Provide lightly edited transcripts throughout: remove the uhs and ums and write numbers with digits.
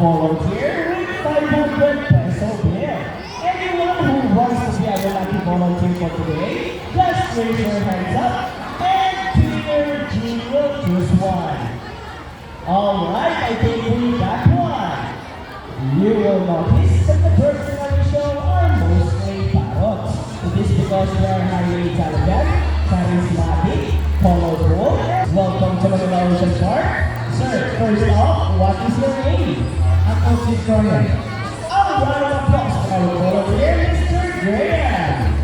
volunteer with 500 peso bill. Anyone who wants to be a lucky volunteer for today, just raise your hands up and Peter G will choose one. Alright, I think we got one. You will notice that the birds in our show are mostly parrots. It is because they are highly intelligent, charismatic, colorful. Welcome to Manila Ocean Park. Sir, first off, what is your name? Ako si Victoria. A round of applause for our volunteer, Mr. Graham.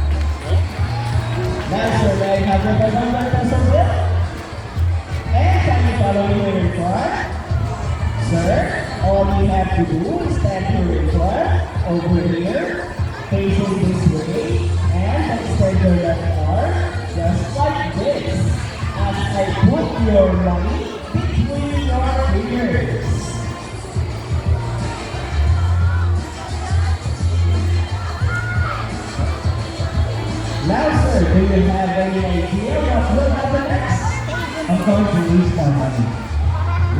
Now, sir, may I have your 500 peso bill? And can you follow me here in front? Sir, all you have to do is stand here in front, over here, facing this way, and extend your left arm, just like this. As I put your money between your fingers. Now, sir, do you have any idea what will happen next? I'm going to lose my money.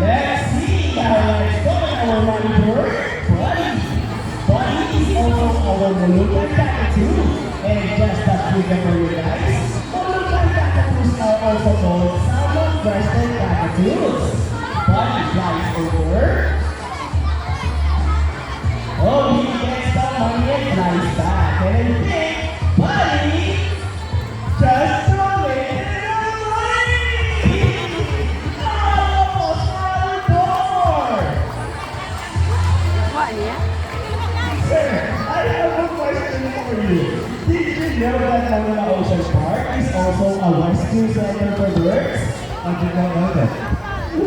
Let's see. Now, let's go to our money bird, Buddy. Buddy is also our Mulukan Kakatu. And just a trivia for you guys, Mulukan Kakatus are also called salmon-breasted Kakatus. Buddy flies over. Oh, he gets the money and flies back. And I think Buddy just threw it away. Oh, for Sir, I have a question for you. Did you know that Manila Ocean Park is also a rescue center for birds? I did not know that.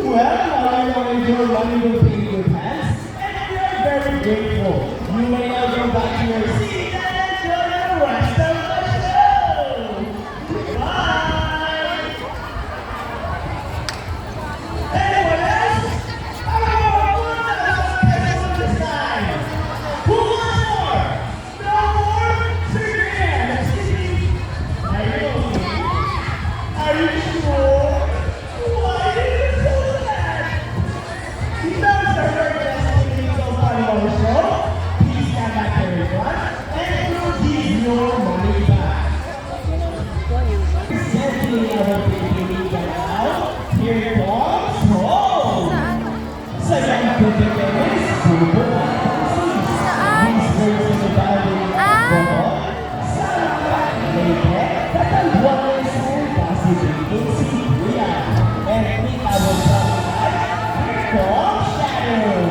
Well, now I know that your money will be in good hands, and we are very grateful. You may now go back to your seat and enjoy the rest of the show. Goodbye. Anyone else? I want $1,000 this time. Who wants more? No more? Sir Graham, excuse me. Are you okay? Are you sure? Why did you do that? No, sir, we're just taking so fun on the show. Please stand back here in front, and we'll give your money back. Presenting our baby now. Here it comes home. Sa young baby babies, super these words in the Bible botol, sa lady, tatagwan sa possibility si Kuya. And meet our brother here comes Shadow.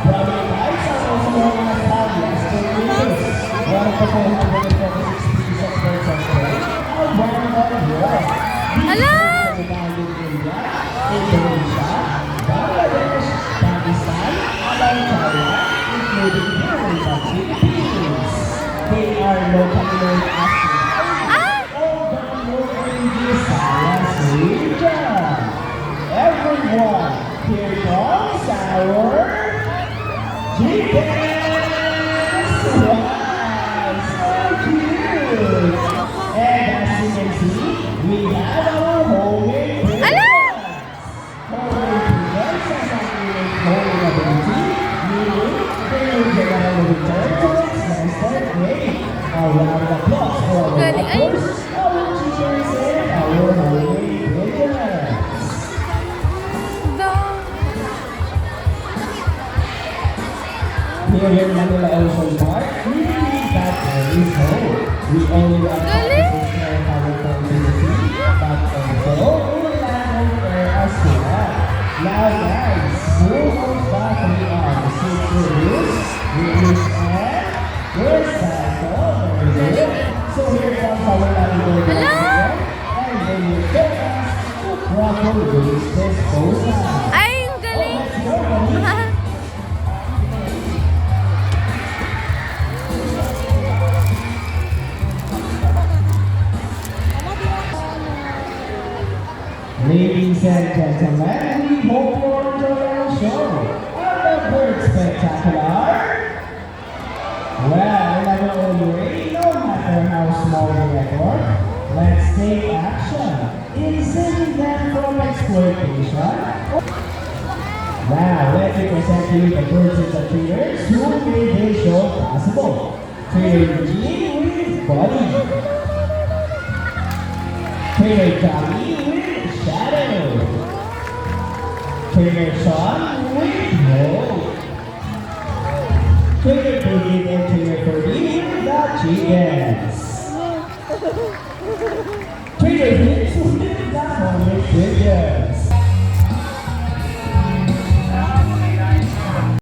Brother lights are also known as Hobbies for years. One of the 446 species of birds on Earth are one of the world. Hello? Indonesia, Bangladesh, Pakistan, and China, including here in the Philippines. They are locally known as Visayas region. Everyone, here comes our chickens! Wow, so cute! And as you can see, we have our homemade chickens. Homemade chickens has an innate homing ability, meaning they will generally return to its nested egg. A round of applause for our Galing, ay. workers, our chickens, and our homemade chickens. Here in Manila Ocean Park, we believe that there is hope. We only want to Galing. share our community, but also in land and air as well. Now guys, who knows that we are the Citrus, British, and Recycle. Very good. So here comes our animal Hello? and they will take us to proper waste disposal. Ay, ang galing. Let's go, buddy. Ladies and gentlemen, we hope you enjoy our show. Are the birds spectacular? Well, in our own way, no matter how small the record, let's take action in saving them from exploitation. Now, let's like to present to you the persons and trainers who made this show possible. Trainer Eugene with Body. Trainer Tommy with Shadow. Trainer Sean with Hope. Trainer David and Trainer Ferdy with the Chickens. Trainer Vince with the Homeless Chickens.